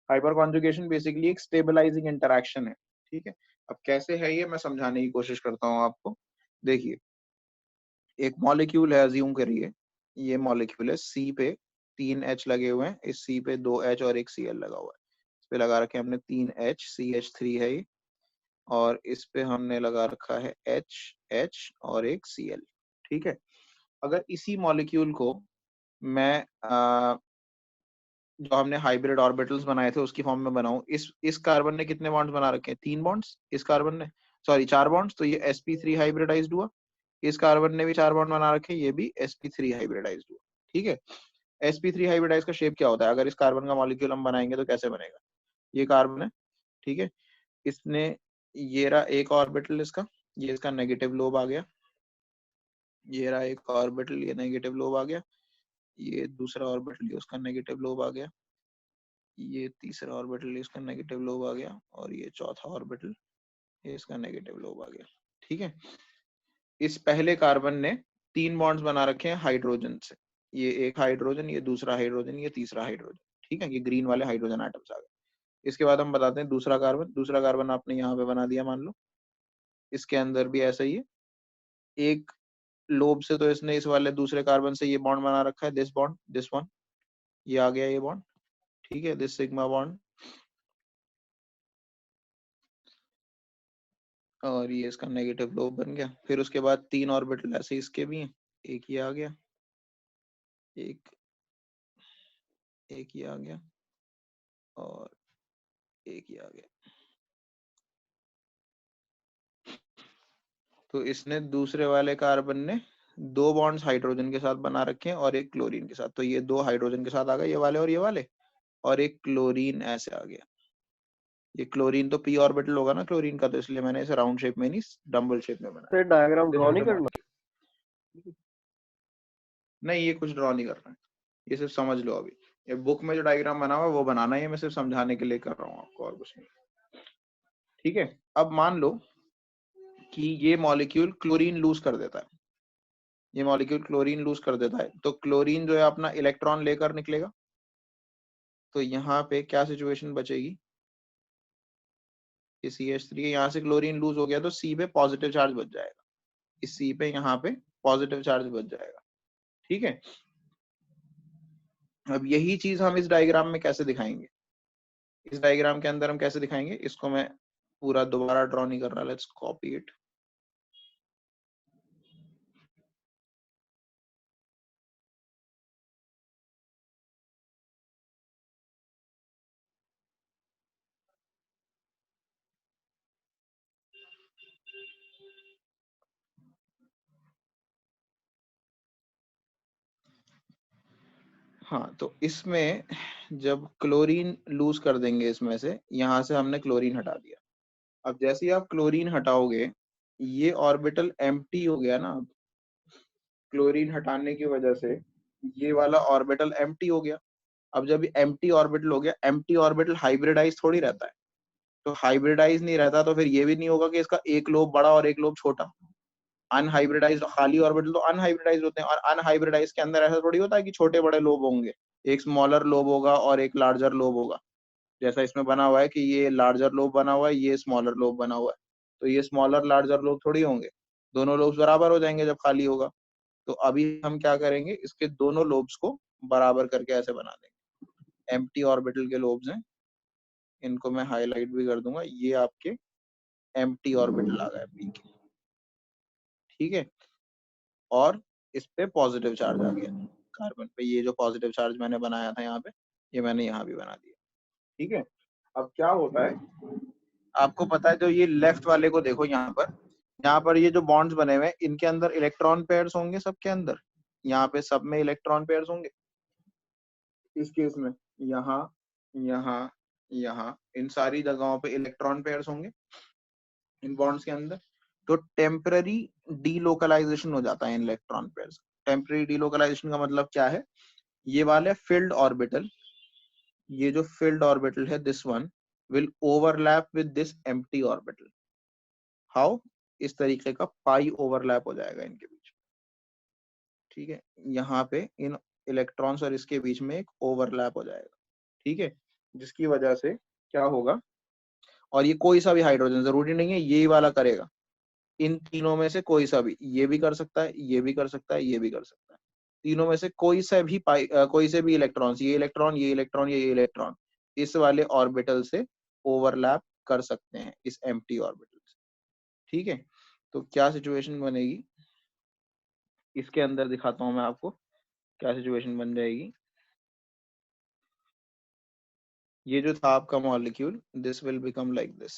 हाइपर कॉन्जुगेशन बेसिकली एक स्टेबलाइजिंग इंटरेक्शन है। ठीक है, अब कैसे है ये मैं समझाने की कोशिश करता हूँ आपको। देखिए, एक मॉलिक्यूल है, अज्यूम करिए ये मॉलिक्यूल है, सी पे 3H लगे हुए हैं, इस सी पे 2H और एक Cl लगा हुआ है। इस पे लगा रखे हमने 3H, CH3 है ये, और इस पे हमने लगा रखा है H और एक Cl। ठीक है, अगर इसी मॉलिक्यूल को मैं जो हमने हाइब्रिड ऑर्बिटल्स बनाए थे उसकी फॉर्म में बनाऊं, इस कार्बन ने कितने बॉन्ड्स बना रखे हैं? 3 बॉन्ड्स। इस कार्बन ने, सॉरी 4 बॉन्ड्स, तो ये sp3 हाइब्रिडाइज्ड हुआ। इस कार्बन ने भी 4 बॉन्ड बना रखे, ये भी sp3 हाइब्रिडाइज्ड हुआ। ठीक है, sp3 हाइब्रिडाइज का शेप क्या होता है? अगर इस कार्बन का मॉलिक्यूल हम बनाएंगे तो कैसे बनेगा? ये कार्बन है, ठीक है, इसने, ये रहा एक ऑर्बिटल इसका, ये इसका नेगेटिव लोब आ गया, ये रहा एक ऑर्बिटल, ये नेगेटिव लोब आ गया, ये दूसरा ऑर्बिटल, ये उसका नेगेटिव लोब आ गया, ये तीसरा ऑर्बिटल इसका नेगेटिव लोब आ गया, और ये चौथा ऑर्बिटल ये इसका नेगेटिव लोब आ गया। ठीक है, इस पहले कार्बन ने 3 बॉन्ड्स बना रखे हैं हाइड्रोजन से, ये एक हाइड्रोजन, ये दूसरा हाइड्रोजन, ये तीसरा हाइड्रोजन। ठीक है, ये ग्रीन वाले हाइड्रोजन एटम्स आ गए। इसके बाद हम बताते हैं दूसरा कार्बन, दूसरा कार्बन आपने यहाँ पे बना दिया मान लो, इसके अंदर भी ऐसा ही है, एक लोब से तो इसने इस वाले दूसरे कार्बन से ये बॉन्ड बना रखा है, दिस बॉन्ड, दिस वन, ये आ गया ये बॉन्ड। ठीक है, दिस सिग्मा बॉन्ड, और ये इसका नेगेटिव लोब बन गया। फिर उसके बाद 3 ऑर्बिटल ऐसे इसके भी हैं, एक ये आ गया, एक एक ये आ गया, और एक ही आ गया। तो इसने दूसरे वाले कार्बन ने 2 बॉन्ड्स हाइड्रोजन के साथ बना रखे हैं और एक क्लोरीन के साथ, तो ये 2 हाइड्रोजन के साथ आ गए, ये वाले और ये वाले, और एक क्लोरीन ऐसे आ गया। ये क्लोरीन तो p ऑर्बिटल होगा ना क्लोरीन का, तो इसलिए मैंने इसे राउंड शेप में नहीं डम्बल शेप में बनाया। तो डायग्राम ड्रॉ नहीं करना? नहीं, ये कुछ ड्रॉ नहीं करना है, ये सिर्फ समझ लो। अभी ये बुक में जो डायग्राम बना हुआ है वो बनाना है, ये मैं सिर्फ समझाने के लिए कर रहा हूँ आपको, और कुछ नहीं। ठीक है, अब मान लो कि ये मॉलिक्यूल क्लोरीन लूज कर देता है, ये मॉलिक्यूल क्लोरीन लूज कर देता है, तो क्लोरीन जो है अपना इलेक्ट्रॉन लेकर निकलेगा। तो यहाँ पे क्या सिचुएशन बचेगी, कि CH3 यहाँ से क्लोरीन लूज हो गया तो C पे पॉजिटिव चार्ज बच जाएगा, इस C पे यहाँ पे पॉजिटिव चार्ज बच जाएगा। ठीक है, अब यही चीज हम इस डायग्राम में कैसे दिखाएंगे, इस डायग्राम के अंदर हम कैसे दिखाएंगे, इसको मैं पूरा दोबारा ड्रॉ नहीं कर रहा, लेट्स कॉपी इट। हाँ, तो इसमें जब क्लोरीन लूज कर देंगे इसमें से, यहां से हमने क्लोरीन हटा दिया। अब जैसे ही आप क्लोरीन हटाओगे, ये ऑर्बिटल एम्प्टी हो गया ना, क्लोरीन हटाने की वजह से ये वाला ऑर्बिटल एम्प्टी हो गया। अब जब एम्प्टी ऑर्बिटल हो गया, एम्प्टी ऑर्बिटल हाइब्रिडाइज थोड़ी रहता है, तो हाइब्रिडाइज नहीं रहता तो फिर ये भी नहीं होगा कि इसका एक लोब बड़ा और एक लोब छोटा। अनहाइब्रिडाइज खाली ऑर्बिटल तो अनहाइब्रिडाइज होते हैं, और अनहाइब्रिडाइज के अंदर ऐसा थोड़ी होता है कि छोटे बड़े लोब होंगे, एक स्मॉलर लोब होगा और एक लार्जर लोब होगा। जैसा इसमें बना हुआ है कि ये लार्जर लोब बना हुआ है, ये स्मॉलर लोब बना हुआ है, तो ये स्मॉलर लार्जर लोब थोड़ी होंगे, दोनों लोब्स बराबर हो जाएंगे जब खाली होगा। तो अभी हम क्या करेंगे, इसके दोनों लोब्स को बराबर करके ऐसे बना देंगे। एम्प्टी ऑर्बिटल के लोब्स हैं, इनको मैं हाईलाइट भी कर दूंगा, ये आपके एम्प्टी ऑर्बिटल आ गए पी के। ठीक है, और इस पे पॉजिटिव चार्ज आ गया कार्बन पे, ये जो पॉजिटिव चार्ज मैंने बनाया था यहाँ पे, ये मैंने यहाँ भी बना दिया। ठीक है, अब क्या होता है, आपको पता है, जो ये लेफ्ट वाले को देखो, यहाँ पर ये जो बॉन्ड्स बने हुए हैं, इनके अंदर इलेक्ट्रॉन पेयर्स होंगे सबके अंदर, यहाँ पे सब में इलेक्ट्रॉन पेयर्स होंगे। इस केस में यहाँ यहाँ यहाँ इन सारी जगहों पे इलेक्ट्रॉन पेयर्स होंगे इन बॉन्ड्स के अंदर। तो टेम्पररी डीलोकलाइजेशन हो जाता है इन इलेक्ट्रॉन पेयर्स। टेम्पररी डीलोकलाइजेशन का मतलब क्या है, ये वाले फील्ड ऑर्बिटल, ये जो फील्ड ऑर्बिटल है, this one will overlap with this empty orbital. How, इस तरीके का पाई ओवरलैप हो जाएगा इनके बीच। ठीक है, यहाँ पे इन इलेक्ट्रॉन्स और इसके बीच में एक ओवरलैप हो जाएगा। ठीक है, जिसकी वजह से क्या होगा, और ये कोई सा भी हाइड्रोजन, जरूरी नहीं है यही वाला करेगा, इन तीनों में से कोई सा भी, ये भी कर सकता है, ये भी कर सकता है, ये भी कर सकता है, तीनों में से कोई सा भी कोई से भी इलेक्ट्रॉन्स, ये इलेक्ट्रॉन, ये इलेक्ट्रॉन, ये इलेक्ट्रॉन इस वाले ऑर्बिटल से ओवरलैप कर सकते हैं, इस एम्प्टी ऑर्बिटल से। ठीक है, तो क्या सिचुएशन बनेगी, इसके अंदर दिखाता हूं मैं आपको क्या सिचुएशन बन जाएगी। ये जो था आपका molecule, this will become like this.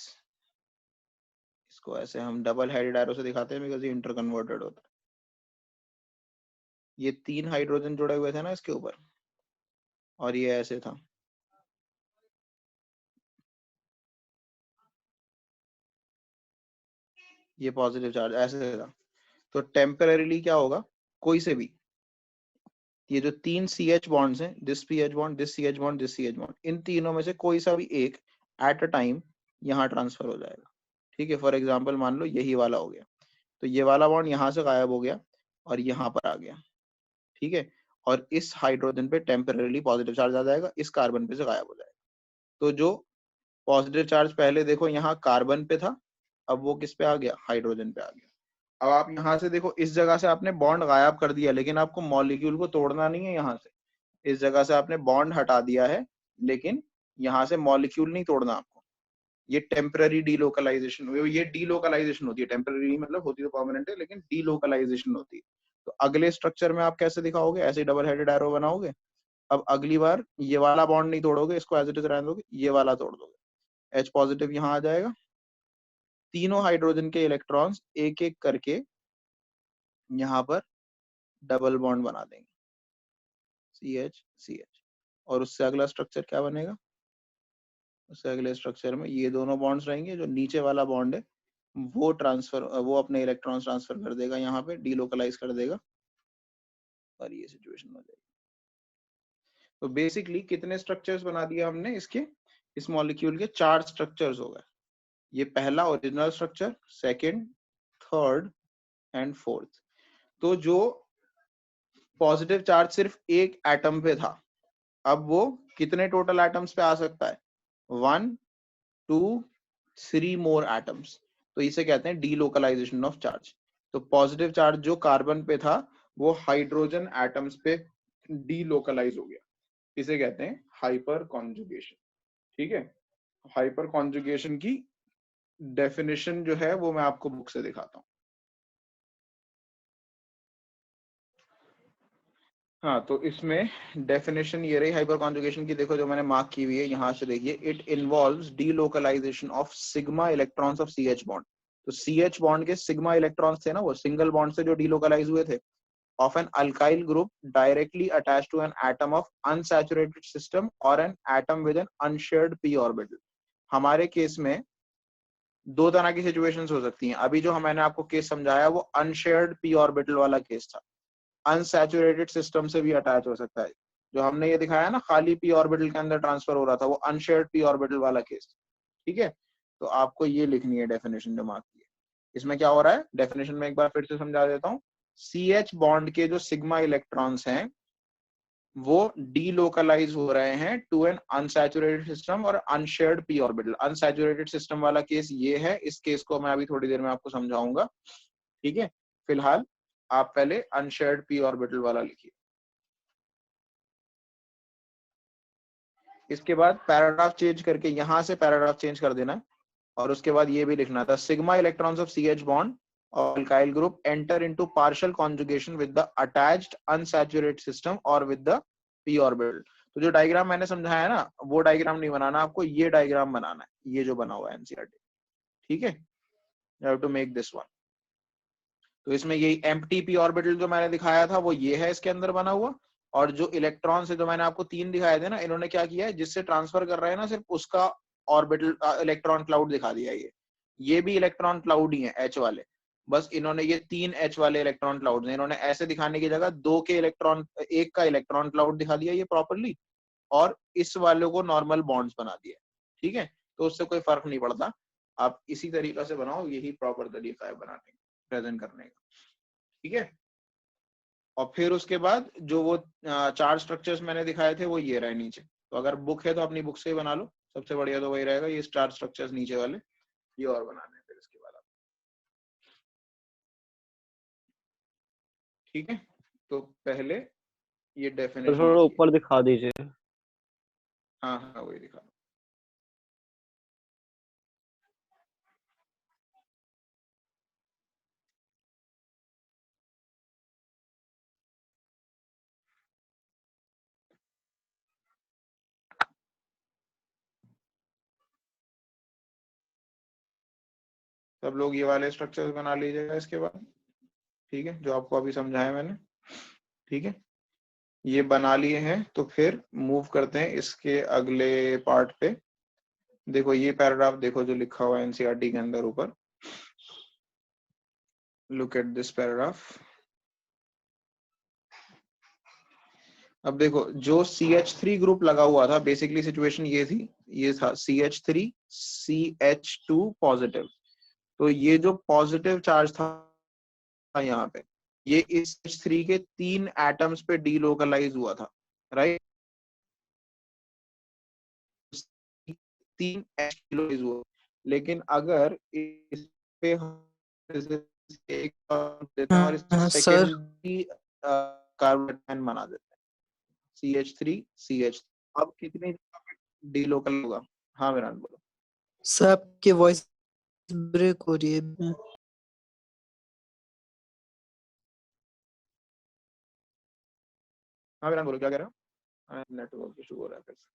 इसको ऐसे हम डबल हेडेड एरो से दिखाते हैं बिकॉज ये इंटर कन्वर्टेड होता है। ये 3 हाइड्रोजन जुड़े हुए थे ना इसके ऊपर, और ये ऐसे था, ये पॉजिटिव चार्ज ऐसे था। तो टेम्परेरीली क्या होगा, कोई से भी, ये जो 3 CH बॉन्ड्स हैं, this PH bond, this CH bond, this CH bond, इन तीनों में से कोई सा भी एक एट अ टाइम यहाँ ट्रांसफर हो जाएगा। ठीक है, फॉर एग्जाम्पल मान लो यही वाला हो गया, तो ये वाला बॉन्ड यहाँ से गायब हो गया और यहाँ पर आ गया। ठीक है, और इस हाइड्रोजन पे टेम्परेरीली पॉजिटिव चार्ज आ जाएगा, इस कार्बन पे से गायब हो जाएगा। तो जो पॉजिटिव चार्ज पहले देखो यहाँ कार्बन पे था, अब वो किस पे आ गया, हाइड्रोजन पे आ गया। अब आप यहाँ से देखो, इस जगह से आपने बॉन्ड गायब कर दिया, लेकिन आपको मॉलिक्यूल को तोड़ना नहीं है। यहाँ से इस जगह से आपने बॉन्ड हटा दिया है, लेकिन यहाँ से मॉलिक्यूल नहीं तोड़ना आपको। ये टेम्पररी डीलोकलाइजेशन, ये डीलोकलाइजेशन होती है, टेम्पररी मतलब होती तो परमानेंट है, लेकिन डीलोकलाइजेशन होती है। तो अगले स्ट्रक्चर में आप कैसे दिखाओगे, ऐसे डबल हेडेड एरो बनाओगे। अब अगली बार ये वाला बॉन्ड नहीं तोड़ोगे, इसको एज इट इज रहने दोगे, ये वाला तोड़ दोगे। H पॉजिटिव यहाँ आ जाएगा, तीनों हाइड्रोजन के इलेक्ट्रॉन्स एक एक करके यहाँ पर डबल बॉन्ड बना देंगे, CH CH, और उससे अगला स्ट्रक्चर क्या बनेगा, उससे अगले स्ट्रक्चर में ये दोनों बॉन्ड्स रहेंगे, जो नीचे वाला बॉन्ड है वो अपने इलेक्ट्रॉन्स ट्रांसफर कर देगा, यहाँ पे डीलोकलाइज कर देगा, और ये सिचुएशन हो जाएगी। तो बेसिकली कितने स्ट्रक्चर्स बना दिया हमने इसके, इस मॉलिक्यूल के 4 स्ट्रक्चर्स हो गए। ये पहला original structure, second, third and fourth. तो जो पॉजिटिव चार्ज सिर्फ एक एटम पे था, अब वो कितने टोटल एटम्स पे आ सकता है, 1 2 3 मोर एटम्स। तो इसे कहते हैं डीलोकलाइजेशन ऑफ चार्ज। तो पॉजिटिव चार्ज जो कार्बन पे था वो हाइड्रोजन एटम्स पे डीलोकलाइज हो गया, इसे कहते हैं हाइपर कॉन्जुगेशन। ठीक है, हाइपर कॉन्जुगेशन की डेफिनेशन जो है वो मैं आपको बुक से दिखाता हूँ। हाँ, तो इसमें डेफिनेशन ये रही हाइपर कॉन्जुगेशन की, देखो जो मैंने मार्क की हुई है यहाँ से देखिए, it involves delocalisation of sigma electrons of CH bond. तो CH बॉन्ड के सिग्मा इलेक्ट्रॉन्स थे ना, वो सिंगल बॉन्ड से जो डीलोकलाइज हुए थे, of an alkyl group directly attached to an atom of unsaturated system और an atom with an unshared p orbital. हमारे केस में दो तरह की सिचुएशंस हो सकती हैं। अभी जो मैंने आपको केस समझाया वो अनशेयर्ड p ऑर्बिटल वाला केस था, अनसैचुरेटेड सिस्टम से भी अटैच हो सकता है। जो हमने ये दिखाया ना खाली p ऑर्बिटल के अंदर ट्रांसफर हो रहा था, वो अनशेयर्ड p ऑर्बिटल वाला केस। ठीक है, तो आपको ये लिखनी है डेफिनेशन जो मार्क की है। इसमें क्या हो रहा है, डेफिनेशन में एक बार फिर से समझा देता हूँ। CH बॉन्ड के जो सिग्मा इलेक्ट्रॉन्स हैं वो डीलोकलाइज हो रहे हैं टू एन अनसैचुरेटेड सिस्टम और unshared p orbital. Unsaturated system वाला केस ये है, इस केस को मैं अभी थोड़ी देर में आपको समझाऊंगा। ठीक है, फिलहाल आप पहले अनशेयर्ड p ऑर्बिटल वाला लिखिए। इसके बाद पैराग्राफ चेंज करके यहाँ से पैराग्राफ चेंज कर देना, और उसके बाद ये भी लिखना था, sigma electrons of CH bond और alkyl group enter into partial conjugation with the attached unsaturated system और विद द p ऑर्बिटल। तो जो डायग्राम मैंने समझाया ना, वो डायग्राम नहीं बनाना आपको, ये डायग्राम बनाना है, ये जो बना हुआ है NCERT। ठीक है, you have to make this one. तो इसमें यही एम्प्टी p ऑर्बिटल जो मैंने दिखाया था वो ये है इसके अंदर बना हुआ, और जो इलेक्ट्रॉन से जो मैंने आपको 3 दिखाए थे ना, इन्होंने क्या किया है, जिससे ट्रांसफर कर रहे हैं ना सिर्फ उसका ऑर्बिटल इलेक्ट्रॉन क्लाउड दिखा दिया। ये भी इलेक्ट्रॉन क्लाउड ही है H वाले, बस इन्होंने ये 3 H वाले इलेक्ट्रॉन क्लाउड हैं, इन्होंने ऐसे दिखाने की जगह एक का इलेक्ट्रॉन क्लाउड दिखा दिया ये प्रॉपरली, और इस वाले को नॉर्मल बॉन्ड्स बना दिया। ठीक है, तो उससे कोई फर्क नहीं पड़ता, आप इसी तरीका से बनाओ, यही प्रॉपर तरीका है बनाने का, प्रेजेंट करने का। ठीक है, और फिर उसके बाद जो वो 4 स्ट्रक्चर्स मैंने दिखाए थे वो ये रहे नीचे। तो अगर बुक है तो अपनी बुक से ही बना लो, सबसे बढ़िया तो वही रहेगा, ये 4 स्ट्रक्चर्स नीचे वाले ये और बनाने हैं फिर इसके बाद आप। ठीक है, तो पहले ये तो डेफिनेशन थोड़ा लिखिए। ऊपर दिखा दीजिए। हाँ हाँ, वही दिखा दो। सब लोग ये वाले स्ट्रक्चर्स बना लीजिएगा इसके बाद। ठीक है, जो आपको अभी समझाया मैंने। ठीक है, ये बना लिए हैं, तो फिर मूव करते हैं इसके अगले पार्ट पे। देखो ये पैराग्राफ देखो जो लिखा हुआ है NCERT के अंदर ऊपर, लुक एट दिस पैराग्राफ। अब देखो जो CH3 ग्रुप लगा हुआ था, बेसिकली सिचुएशन ये थी, ये था CH3 CH2 पॉजिटिव। तो ये जो पॉजिटिव चार्ज था यहाँ पे, ये इस CH3 के 3 एटम्स पे डीलोकलाइज हुआ था, राइट। 3 डीलोकलाइज हुआ, लेकिन अगर इस पे एक देते हैं और इससे सर सेकेंडरी कार्बन बना देते हैं, CH3 CH। अब कितनी डीलोकल होगा। हाँ मेरा बोलो। सर आपकी वॉइस ब्रेक हो रही है। हाँ मेरा बोलो, क्या कह रहे हो। नेटवर्क इशू हो रहा है फिर से।